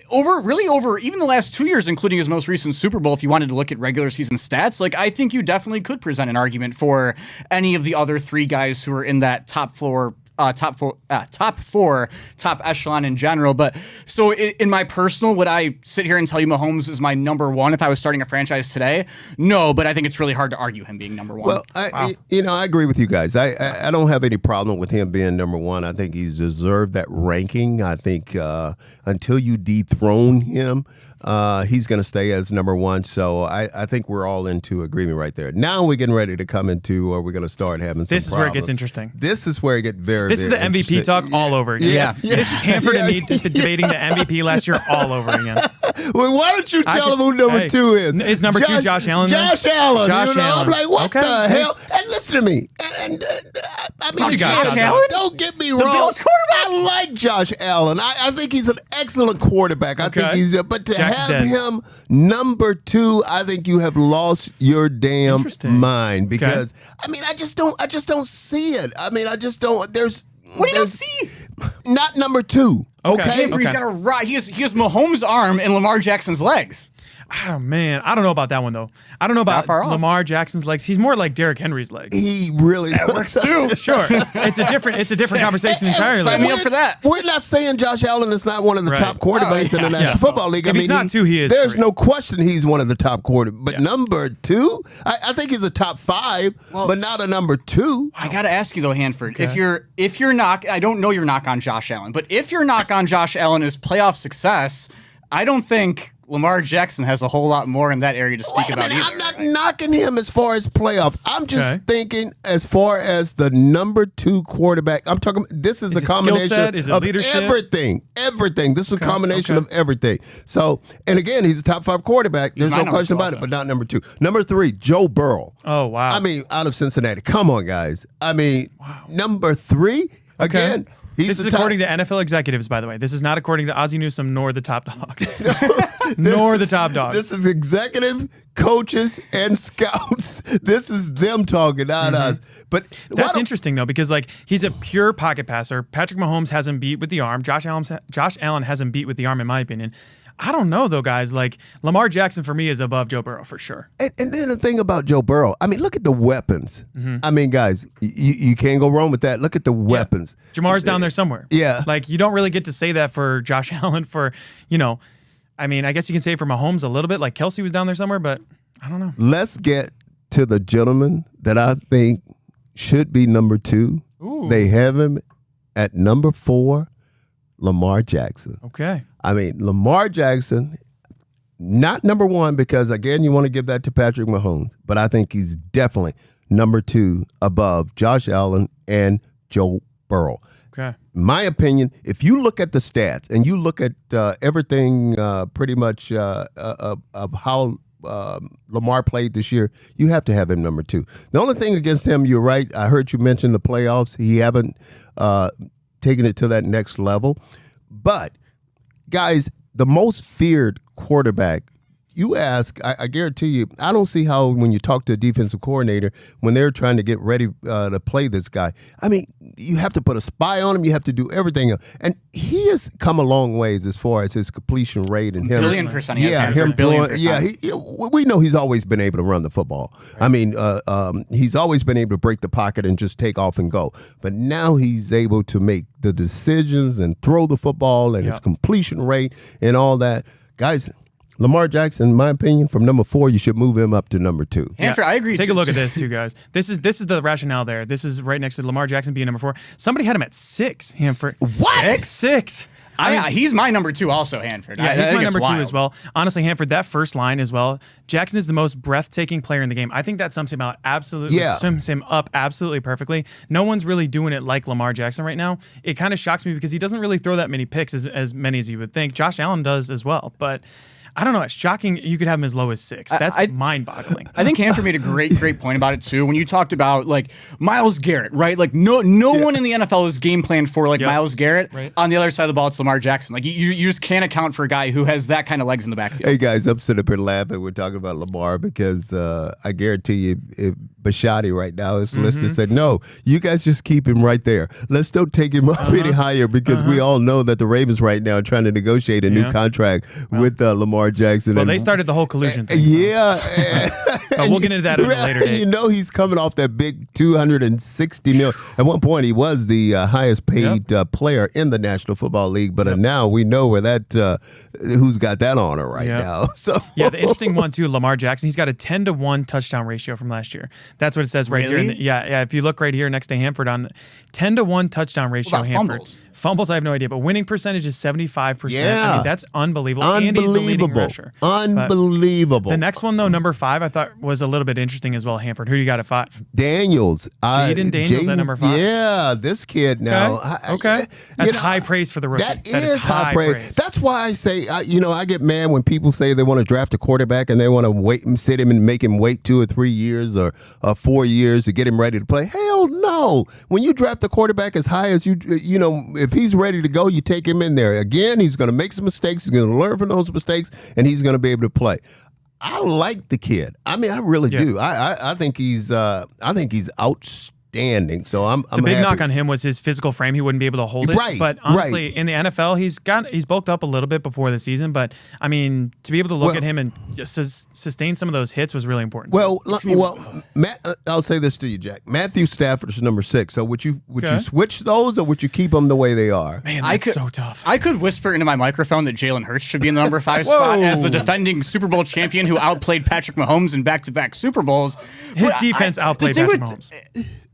over even the last 2 years, including his most recent Super Bowl. If you wanted to look at regular season stats, like I think you definitely could present an argument for any of the other three guys who are in that top four, top echelon in general. But so in my personal, would I sit here and tell you Mahomes is my number one if I was starting a franchise today? No, but I think it's really hard to argue him being number one. Well, I agree with you guys. I don't have any problem with him being number one. I think he's deserved that ranking. I think until you dethrone him, he's going to stay as number one. So I think we're all into agreement right there. Now we're getting ready to come into, or we're going to start having some This is where it problems. gets interesting. This is where it gets very, This is very the MVP interesting. talk all over again. Yeah. This is Hanford and me debating the MVP last year all over again. Well, why don't you tell him who number Hey, two is? is number two Josh Allen then? Josh Allen. Josh I'm Allen. like, what Okay. the hell? And listen to me. And I mean, What you got, Josh Josh Allen? Don't get me wrong. Bills quarterback? I like Josh Allen. I think he's an excellent quarterback. I think Okay. he's, but to Jack's have dead. him number two, I think you have lost your damn Interesting. mind because I mean, I just don't see it. I mean, I just don't. what do you don't see? Not number two. Okay. Okay. He's got a he has Mahomes' arm and Lamar Jackson's legs. Oh, man. I don't know about that one, though. I don't know about far off. Lamar Jackson's legs. He's more like Derrick Henry's legs. He really works too. Sure. It's a different conversation entirely. sign me up for that. We're not saying Josh Allen is not one of the Right. top quarterbacks in the National Yeah. Football League. If he's not two, he is There's three. no question he's one of the top quarterbacks. But Yeah. number two, I think he's a top five, but not a number two. I gotta ask you though, Hanford, if you're knock, I don't know your knock on Josh Allen, but if your knock on Josh Allen is playoff success, I don't think Lamar Jackson has a whole lot more in that area to speak Wait a about minute, either. I'm not knocking him as far as playoff. I'm just Okay. thinking as far as the number two quarterback. I'm talking. This is Is a it skill combination set? Is it of leadership? everything. Everything. This is a combination okay. of everything. So, and again, he's a top five quarterback. There's my no number question two about it. also. But not number two. Number three, Joe Burrow. Oh, wow. I mean, out of Cincinnati. Come on, guys. I mean, number three again. He's This the is top- according to NFL executives, by the way. This is not according to Ozzie Newsome nor the top dog. Nor the top dog. This is executive, coaches, and scouts. This is them talking, not us. But why That's don't- interesting, though, because like he's a pure pocket passer. Patrick Mahomes has him beat with the arm. Josh Allen has him beat with the arm, in my opinion. I don't know, though, guys. Like, Lamar Jackson, for me, is above Joe Burrow, for sure. And then the thing about Joe Burrow, I mean, look at the weapons. I mean, guys, you can't go wrong with that. Look at the weapons. Jamar's down there somewhere. Yeah. Like, you don't really get to say that for Josh Allen for, I mean, I guess you can say it for Mahomes a little bit. Like, Kelsey was down there somewhere, but I don't know. Let's get to the gentleman that I think should be number two. Ooh. They have him at number 4, Lamar Jackson. Okay. I mean, Lamar Jackson, not number one because, again, you want to give that to Patrick Mahomes, but I think he's definitely number 2 above Josh Allen and Joe Burrow. Okay. My opinion, if you look at the stats and you look at everything pretty much of how Lamar played this year, you have to have him number 2. The only thing against him, you're right, I heard you mention the playoffs. He haven't taken it to that next level. But, guys, the most feared quarterback, you ask, I guarantee you, I don't see how when you talk to a defensive coordinator, when they're trying to get ready to play this guy, I mean, you have to put a spy on him. You have to do everything. And he has come a long ways as far as his completion rate and him. Billion%. Yeah, him throwing. Yeah, we know he's always been able to run the football. Right. I mean, he's always been able to break the pocket and just take off and go. But now he's able to make the decisions and throw the football and his completion rate and all that. Guys, Lamar Jackson, in my opinion, from number 4, you should move him up to number 2. Hanford, I agree. Take a look at this, too, guys. This is the rationale there. This is right next to Lamar Jackson being number 4. Somebody had him at 6, Hanford. What? 6. I mean, he's my number 2 also, Hanford. Yeah, he's my number 2 as well. Honestly, Hanford, that first line as well. Jackson is the most breathtaking player in the game. I think that sums him up absolutely perfectly. No one's really doing it like Lamar Jackson right now. It kind of shocks me because he doesn't really throw that many picks, as many as you would think. Josh Allen does as well, but I don't know. It's shocking you could have him as low as 6. That's mind-boggling. I think Hanford made a great point about it too. When you talked about like Myles Garrett, right? Like no one in the NFL is game planned for like Myles Garrett. Right. On the other side of the ball, it's Lamar Jackson. Like you just can't account for a guy who has that kind of legs in the backfield. Hey guys, I'm sitting up here laughing. We're talking about Lamar because I guarantee you, if Bashotti right now is listening, said, "No, you guys just keep him right there. Let's don't take him up any higher because we all know that the Ravens right now are trying to negotiate a new contract with Lamar Jackson." Well, they started the whole collusion thing. Yeah. But we'll get into that at a later date. You know he's coming off that big $260 million. At one point, he was the highest paid player in the National Football League, but now we know where that who's got that honor right now. So yeah, the interesting one too, Lamar Jackson. He's got a 10-to-1 touchdown ratio from last year. That's what it says right here. Yeah. If you look right here next to Hanford on 10-to-1 touchdown ratio. What about Hanford. Fumbles, I have no idea, but winning percentage is 75%. Yeah. I mean, that's unbelievable. And he's the leading rusher. Unbelievable. The next one, though, number 5, I thought was a little bit interesting as well, Hanford. Who do you got at 5? Daniels. Jaden Daniels at number 5. Yeah, this kid now. Okay. That's high praise for the rookie. That is high praise. That's why I say, I get mad when people say they want to draft a quarterback and they want to wait and sit him and make him wait 2 or 3 years or 4 years to get him ready to play. Hell no. When you draft a quarterback as high as if he's ready to go, you take him in there. Again, he's going to make some mistakes. He's going to learn from those mistakes, and he's going to be able to play. I like the kid. I mean, I really do. I think he's outstanding. So I'm the big happy. knock on him was his physical frame. He wouldn't be able to hold it. Right. But honestly, in the NFL, he's bulked up a little bit before the season. But I mean, to be able to look at him and just sustain some of those hits was really important. Well, Matt, I'll say this to you, Jack. Matthew Stafford's number 6. So would you switch those or would you keep them the way they are? Man, that's so tough. I could whisper into my microphone that Jalen Hurts should be in the number 5 spot as the defending Super Bowl champion who outplayed Patrick Mahomes in back-to-back Super Bowls. His defense outplayed Patrick Mahomes.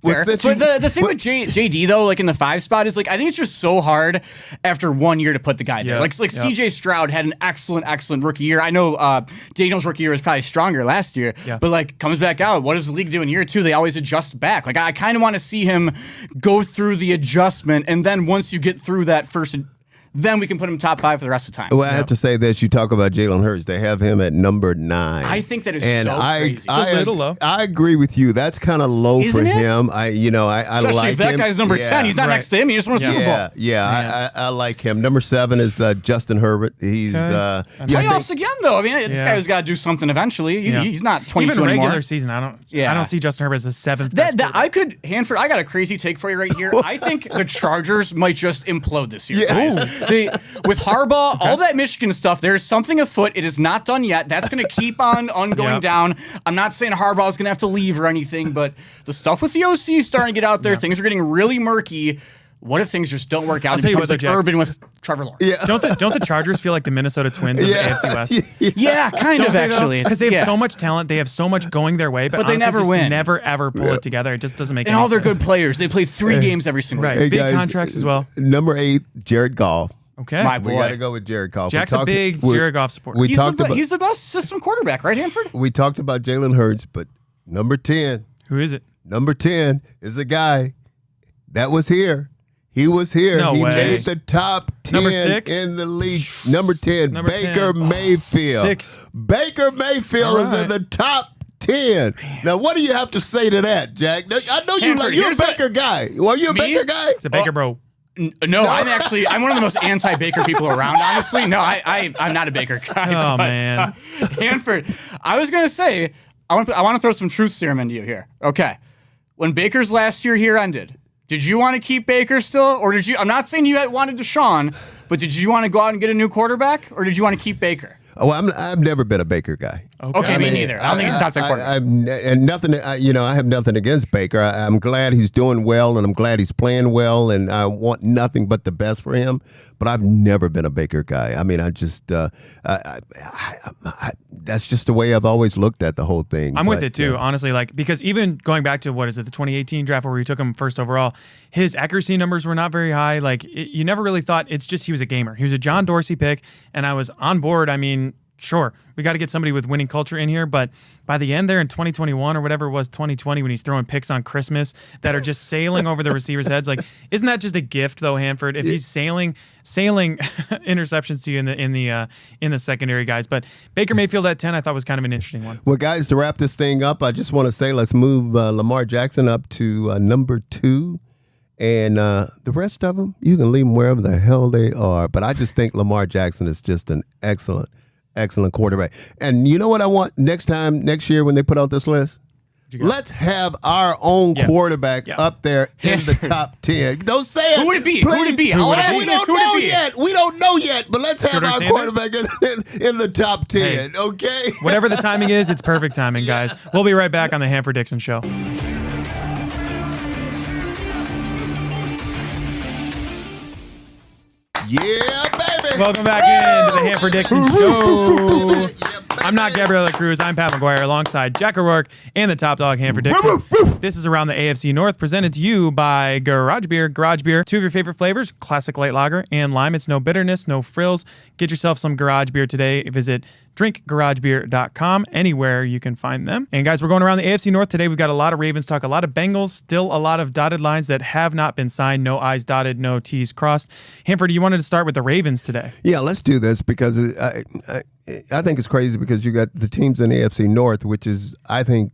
But the thing with JD though, like in the 5 spot, is like I think it's just so hard after 1 year to put the guy there. Like CJ Stroud had an excellent rookie year. I know Daniel's rookie year was probably stronger last year, but like comes back out. What does the league do in year 2? They always adjust back. Like I kind of want to see him go through the adjustment, and then once you get through that first. Then we can put him top 5 for the rest of the time. Well, I have to say this. You talk about Jalen Hurts. They have him at number 9. I think that is and so crazy. It's a little low. I agree with you. That's kind of low Isn't for it? him. Especially like if that guy's number 10. He's not next to him. He just won a Super Bowl. Yeah. I like him. Number 7 is Justin Herbert. He's playoffs again, though. I mean, this guy has got to do something eventually. He's not 22 Even regular anymore. season, I don't see Justin Herbert as the 7th. Hanford, I got a crazy take for you right here. I think the Chargers might just implode this year. Yeah. With Harbaugh, all that Michigan stuff, there's something afoot. It is not done yet. That's going to keep on going down. I'm not saying Harbaugh is going to have to leave or anything, but the stuff with the OC is starting to get out there. Things are getting really murky. What if things just don't work out? I'll tell you what, like Urban with Trevor Lawrence. Yeah. Don't the Chargers feel like the Minnesota Twins of the AFC West? Yeah, kind of actually. Because they have so much talent, they have so much going their way, but they never win. Never ever pull it together. It just doesn't make. And any all their sense. good players. They play 3 games every single right. year. Big contracts as well. Number 8, Jared Goff. Okay, my boy. We got to go with Jared Goff. Jack's a big Jared Goff supporter. He's the best system quarterback, right, Hanford? We talked about Jalen Hurts, but number 10. Who is it? Number 10 is a guy that was here. He was here. No he way. made the top 10 Number 6? in the league. Number 10, Number Baker 10. Mayfield. 6. Baker Mayfield is in the top 10. Now, what do you have to say to that, Jack? I know Hanford, you're a Baker guy. Well, you a Baker guy? It's a Baker bro. No, I'm one of the most anti-Baker people around, honestly. No, I'm not a Baker guy. Oh, man. Hanford, I was going to say, I want to throw some truth serum into you here. Okay. When Baker's last year here ended, did you want to keep Baker still? Or did you, I'm not saying you wanted Deshaun, but did you want to go out and get a new quarterback? Or did you want to keep Baker? Oh, I've never been a Baker guy. Okay, me neither. I don't think he's a top 10 quarterback. And nothing, I have nothing against Baker. I'm glad he's doing well, and I'm glad he's playing well, and I want nothing but the best for him. But I've never been a Baker guy. I mean, I just, that's just the way I've always looked at the whole thing. I'm with it too, honestly. Like, because even going back to the 2018 draft where we took him first overall, his accuracy numbers were not very high. Like, you never really thought it's just he was a gamer. He was a John Dorsey pick, and I was on board. I mean, sure, we got to get somebody with winning culture in here, but by the end there in 2021 or whatever it was, 2020, when he's throwing picks on Christmas that are just sailing over the receivers' heads, like, isn't that just a gift though, Hanford? If he's sailing interceptions to you in the secondary, guys. But Baker Mayfield at 10, I thought was kind of an interesting one. Well, guys, to wrap this thing up, I just want to say let's move Lamar Jackson up to number 2. And the rest of them, you can leave them wherever the hell they are. But I just think Lamar Jackson is just an excellent quarterback. And you know what I want next year when they put out this list? Let's have our own quarterback up there in the top 10. Don't say it. Who would it be? Please. Who would it be? We don't know yet. We don't know yet. But let's have our quarterback in the top 10, okay? Whatever the timing is, it's perfect timing, guys. We'll be right back on the Hanford Dixon Show. Yeah, baby. Welcome back into the Hanford Dixon Show. I'm not Gabriella Cruz. I'm Pat McGuire alongside Jack O'Rourke and the top dog, Hanford Dixon. This is Around the AFC North, presented to you by Garage Beer. Garage Beer, 2 of your favorite flavors, classic light lager and lime. It's no bitterness, no frills. Get yourself some Garage Beer today. Visit drinkgaragebeer.com, anywhere you can find them. And guys, we're going around the AFC North today. We've got a lot of Ravens talk, a lot of Bengals, still a lot of dotted lines that have not been signed. No I's dotted, no T's crossed. Hanford, you wanted to start with the Ravens today. Yeah, let's do this because I think it's crazy because you got the teams in the AFC North, which is, I think,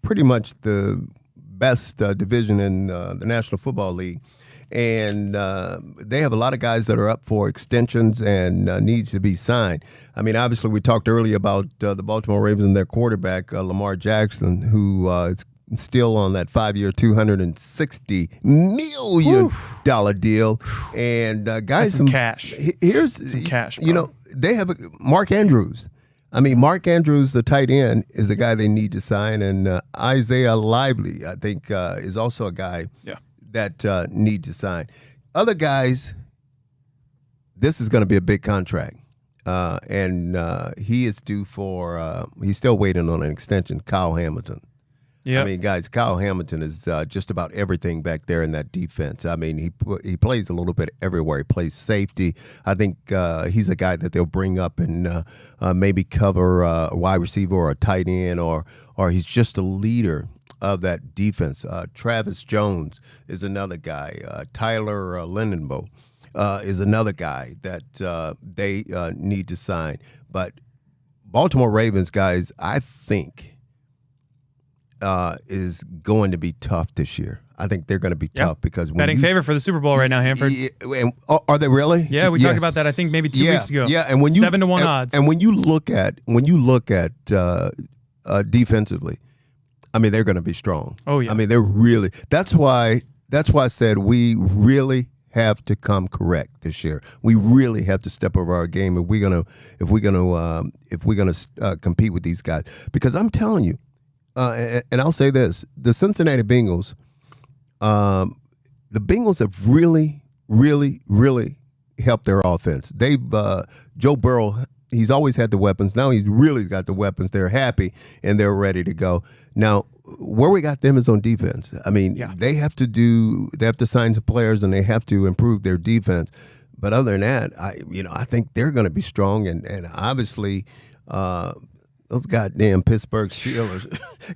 pretty much the best division in the National Football League. And they have a lot of guys that are up for extensions and needs to be signed. I mean, obviously, we talked earlier about the Baltimore Ravens and their quarterback, Lamar Jackson, who is still on that 5-year, $260 million deal. And guys, that's some cash. Here's some cash. Bro. You know, they have Mark Andrews. I mean, Mark Andrews, the tight end, is a guy they need to sign, and Isaiah Lively, I think, is also a guy. Yeah. That need to sign. Other guys, this is going to be a big contract. And he is due for, he's still waiting on an extension, Kyle Hamilton. Yeah. I mean, guys, Kyle Hamilton is just about everything back there in that defense. I mean, he plays a little bit everywhere. He plays safety. I think he's a guy that they'll bring up and maybe cover a wide receiver or a tight end, or he's just a leader of that defense. Travis Jones is another guy. Tyler Lindenbow is another guy that they need to sign. But Baltimore Ravens, guys, I think is going to be tough this year. I think they're going to be tough because betting favorite for the Super Bowl right now, Hanford. And are they really? Yeah, we talked about that. I think maybe 2 weeks ago. Yeah, and when you 7-1 odds. And when you look at defensively, I mean, they're going to be strong. Oh, yeah. I mean, they're really. That's why I said we really have to come correct this year. We really have to step over our game if we're gonna compete with these guys. Because I'm telling you, and I'll say this: the Cincinnati Bengals, the Bengals have really, really, really helped their offense. They've Joe Burrow. He's always had the weapons. Now he's really got the weapons. They're happy and they're ready to go. Now, where we got them is on defense. I mean, they have to sign some players and they have to improve their defense. But other than that, I think they're going to be strong and obviously those goddamn Pittsburgh Steelers.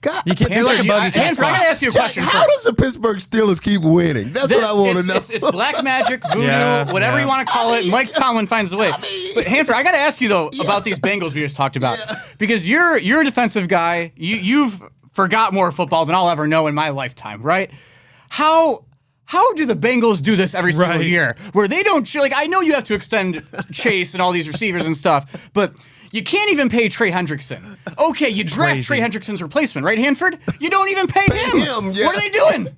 God, you can't. They're like a buggy catch. I gotta ask you a question. How does the Pittsburgh Steelers keep winning? That's what I want to know. It's black magic, voodoo, whatever you want to call it. Mike Tomlin finds a way. But Hanford, I gotta ask you though about these Bengals we just talked about, because you're a defensive guy. You've forgot more football than I'll ever know in my lifetime, right? How how do the Bengals do this every single Right. year? Where they don't, like, I know you have to extend Chase and all these receivers and stuff, but you can't even pay Trey Hendrickson. Okay, you draft Crazy. Trey Hendrickson's replacement, right, Hanford? You don't even pay him. yeah. What are they doing?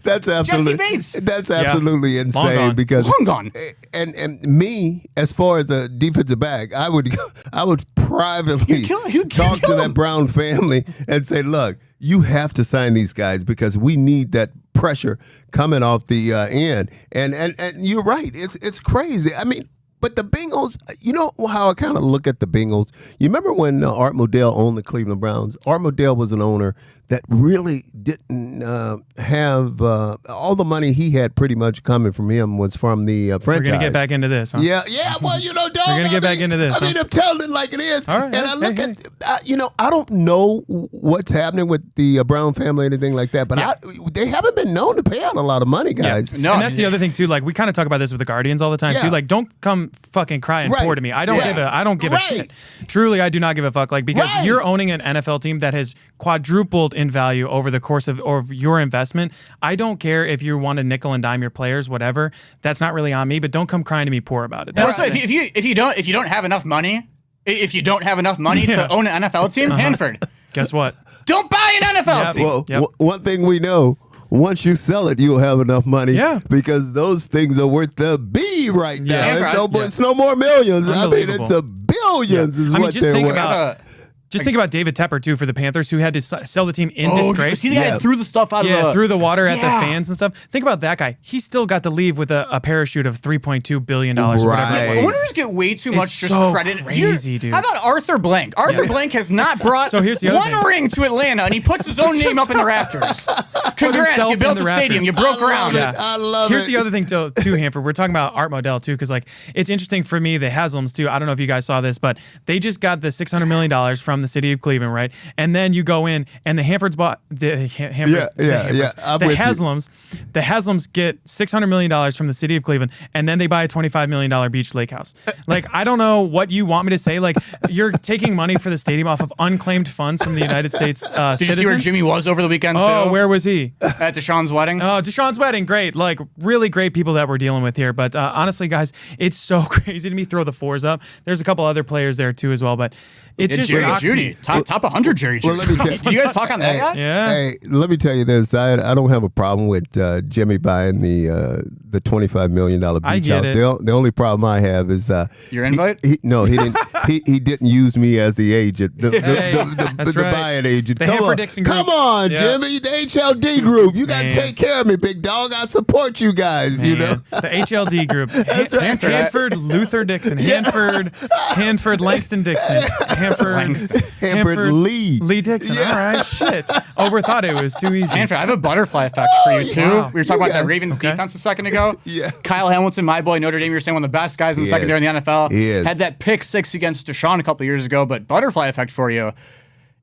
That's absolutely Bates. that's absolutely Long insane gone. because Long gone. and me as far as a defensive back, I would privately You'd talk kill to that him. Brown family and say, look, you have to sign these guys because we need that pressure coming off the end. And you're right, it's crazy. I mean. But the Bengals, you know how I kind of look at the Bengals? You remember when Art Modell owned the Cleveland Browns? Art Modell was an owner that really didn't have all the money he had pretty much coming from him was from the franchise. We're going to get back into this, huh? Yeah. Well, dog. We're gonna get back into this, I mean, huh? I'm telling it like it is. All right, and I look hey. at, I don't know what's happening with the Brown family or anything like that, but they haven't been known to pay out a lot of money, guys. No, And that's the other thing too. Like we kind of talk about this with the Guardians all the time Yeah. too. Like don't come fucking cry and Right. pour to me. I don't give a Right. shit. Truly, I do not give a fuck. Like because Right. you're owning an NFL team that has quadrupled in value over the course of your investment. I don't care if you want to nickel and dime your players, whatever. That's not really on me. But don't come crying to me poor about it. That's Also, if you don't have enough money, to own an NFL team, Hanford, guess what? don't buy an NFL Yeah. team. Well, Yep. one thing we know. Once you sell it, you'll have enough money. Yeah. Because those things are worth the B right now. Yeah. It's no more millions. I mean, Unbelievable. it's a billions is I mean, what just they're think worth. about Just think about David Tepper too for the Panthers, who had to sell the team in disgrace. See the guy that threw the stuff out of the threw the water at the Yeah. fans and stuff. Think about that guy. He still got to leave with a parachute of $3.2 billion or whatever. Right. it was. Owners get way too much just so credit. crazy, dude. How about Arthur Blank? Arthur Blank has not brought So here's the other one thing. ring to Atlanta, and he puts his own name up in the rafters. Congrats, himself you in built the a stadium, rafters. you broke ground. Yeah. I love Here's it. the other thing too, Hanford. We're talking about Art Modell too, because like it's interesting for me. The Haslams too. I don't know if you guys saw this, but they just got the $600 million from the city of Cleveland, right? And then you go in, and the Hanfords bought the Hanford. I'm The with you. Haslams get $600 million from the city of Cleveland, and then they buy a $25 million beach lake house. Like I don't know what you want me to say. Like you're taking money for the stadium off of unclaimed funds from the United States Did you see where citizens. Jimmy was over the weekend? Oh, too? where was he? At Deshaun's wedding. Oh, Deshaun's wedding, great. Like, really great people that we're dealing with here. But honestly, guys, it's so crazy to me. Throw the fours up. There's a couple other players there, too, as well. But it's just Jerry shocks Judy, me. top 100 Jerry Judy. let me tell- Did you guys talk on that guy? Yeah. Hey, let me tell you this. I don't have a problem with Jimmy buying the $25 million beach I get house. it. The only problem I have is Your invite? He didn't. he didn't use me as the agent, the that's right. buying agent. The Come Hanford on, Dixon group. come on, Yeah. Jimmy, the HLD group. You got to Man. take care of me, big dog. I support you guys. You know. Man, the HLD group. That's right. Hanford Luther Dixon. Hanford Langston Dixon. Hanford Lee. Lee Dixon. Yeah. All right, shit. Overthought it. It was too easy. Hanford, I have a butterfly effect for you, too. Wow. We were talking about Yeah. that Ravens Okay. defense a second ago. Yeah. Kyle Hamilton, my boy, Notre Dame, you were saying one of the best guys in the He secondary is. in the NFL. He is. Had that pick six against Deshaun a couple years ago, but butterfly effect for you.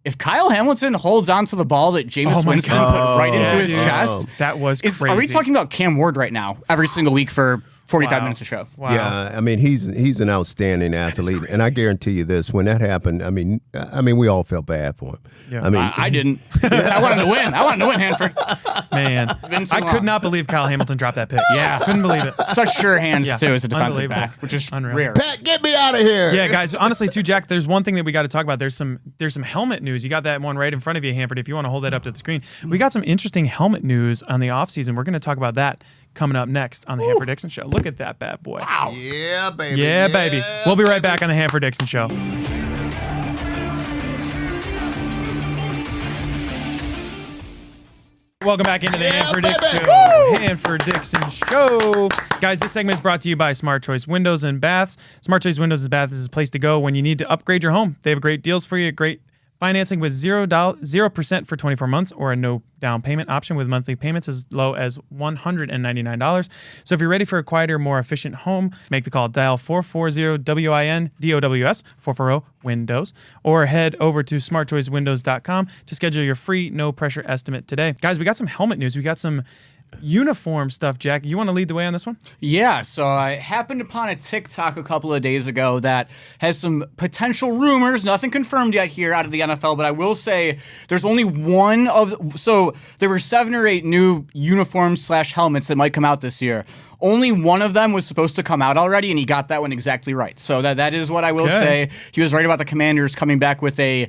If Kyle Hamilton holds on to the ball that Jameis Oh my Winston God. put right into Yeah, his dude. chest, That was crazy. are we talking about Cam Ward right now every single week for 45 Wow. minutes a show? Wow. Yeah, I mean he's an outstanding athlete, and I guarantee you this: when that happened, I mean we all felt bad for him. Yeah. I mean, I didn't. I wanted to win. I wanted to win, Hanford. Man, Been too I long. could not believe Kyle Hamilton dropped that pick. Yeah. Couldn't believe it. Such sure hands, Yeah. too, as a defensive Unbelievable. back, which is Unreal. rare. Pat, get me out of here. Yeah, guys. Honestly, too, Jack. There's one thing that we got to talk about. There's some helmet news. You got that one right in front of you, Hanford. If you want to hold that up to the screen, we got some interesting helmet news on the offseason. We're going to talk about that coming up next on the Hanford Dixon Show. Look at that bad boy. Wow. Yeah, baby. Yeah, baby. We'll be right back on the Hanford Dixon Show. Welcome back into the Hanford Dixon Show. Hanford Dixon Show. Guys, this segment is brought to you by Smart Choice Windows and Baths. Smart Choice Windows and Baths is a place to go when you need to upgrade your home. They have great deals for you, great financing with 0% for 24 months or a no down payment option with monthly payments as low as $199. So if you're ready for a quieter, more efficient home, make the call. Dial 440-WIN-DOWS, 440-WINDOWS, or head over to smartchoicewindows.com to schedule your free, no-pressure estimate today. Guys, we got some helmet news. We got some uniform stuff, Jack. You want to lead the way on this one? Yeah, so I happened upon a TikTok a couple of days ago that has some potential rumors, nothing confirmed yet here out of the NFL, but I will say there's only one so there were 7 or 8 new uniforms / helmets that might come out this year. Only one of them was supposed to come out already, and he got that one exactly right. So that is what I will say. He was right about the Commanders coming back with a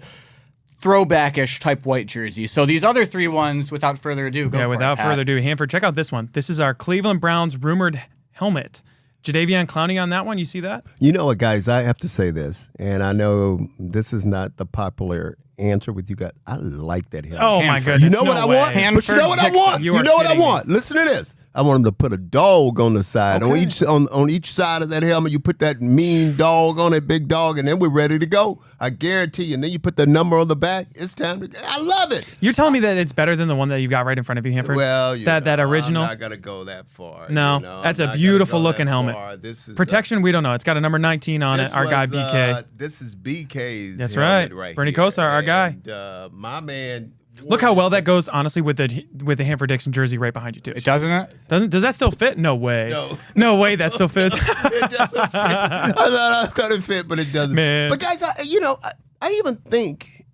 throwback-ish type white jersey. So these other 3 ones, without further ado, go for it, without Pat. further ado, Hanford, check out this one. This is our Cleveland Browns rumored helmet. Jadeveon Clowney on that one. You see that? You know what, guys? I have to say this, and I know this is not the popular answer with you guys. I like that helmet. Oh, my Hanford. goodness. You know no what I way. want? Hanford But you know what I Dixon. want? You You are know what I kidding want? Listen to this. I want him to put a dog on the side. Okay. On each side of that helmet, you put that mean dog on it, big dog, and then we're ready to go. I guarantee you. And then you put the number on the back. It's time to. I love it. You're telling me that it's better than the one that you got right in front of you, Hanford? Well, that original. I'm not gonna go that far. No, that's a beautiful looking helmet. This is Protection, we don't know. It's got a number 19 on it. Our guy BK. This is BK's. That's helmet right. right Bernie here. Kosar, our guy. And, my man. Look how well that goes, honestly, with the Hanford Dixon jersey right behind you too. It doesn't it? Does that still fit? No way. No. way that still fits. It doesn't fit. I thought it fit, but it doesn't. Man. But guys, I even think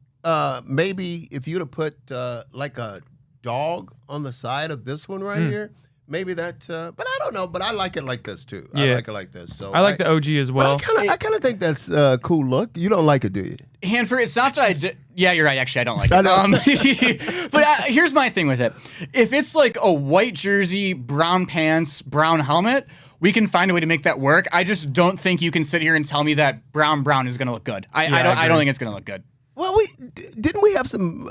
maybe if you'd have put like a dog on the side of this one right here, maybe that. But I don't know. But I like it like this too. I like it like this. So I like the OG as well. I kind of think that's a cool look. You don't like it, do you? Hanford, it's not that I did. Yeah, you're right. Actually, I don't like it. I know. But here's my thing with it. If it's like a white jersey, brown pants, brown helmet, we can find a way to make that work. I just don't think you can sit here and tell me that brown is going to look good. I don't think it's going to look good. Well, didn't we have some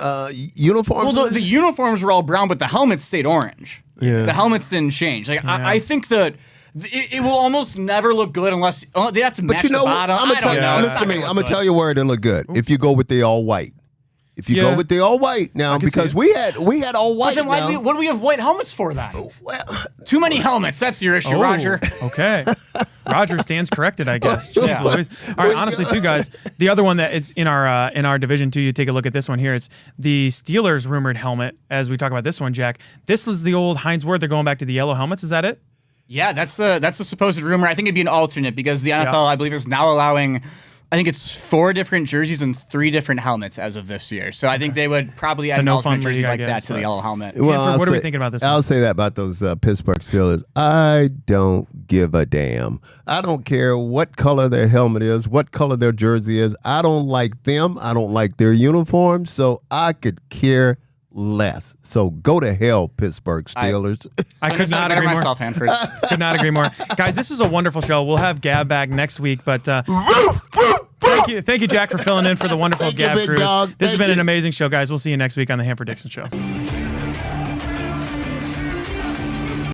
uniforms? Well, the uniforms were all brown, but the helmets stayed orange. Yeah. The helmets didn't change. Like I think that it will almost never look good unless they have to match But you know the what? bottom. I don't know. Listen to me. I'm gonna tell you where it'll look good. If you go with the all white. If you go with the all white now, because we had all white. But then what do we have white helmets for then? Well, Too many helmets. That's your issue, Roger. Okay. Roger stands corrected, I guess. Jeez Louise. All right, honestly, too, guys. The other one that it's in our division too. You take a look at this one here. It's the Steelers rumored helmet. As we talk about this one, Jack. This was the old Heinz Ward. They're going back to the yellow helmets. Is that it? Yeah, that's the supposed rumor. I think it'd be an alternate because the NFL, I believe, is now allowing. I think it's 4 different jerseys and 3 different helmets as of this year. So I think they would probably add an alternate jersey like that to the yellow helmet. Well, Hanford, what are we thinking about this? I'll say that about those Pittsburgh Steelers. I don't give a damn. I don't care what color their helmet is, what color their jersey is. I don't like them. I don't like their uniform. So I could care less. So go to hell, Pittsburgh Steelers. I could not agree more. Myself, Hanford. Could not agree more. Guys, this is a wonderful show. We'll have Gab back next week, but thank you, Jack, for filling in for the wonderful Thank you, Gab big Cruz. dog. This has Thank been an you. amazing show, guys. We'll see you next week on the Hanford Dixon Show.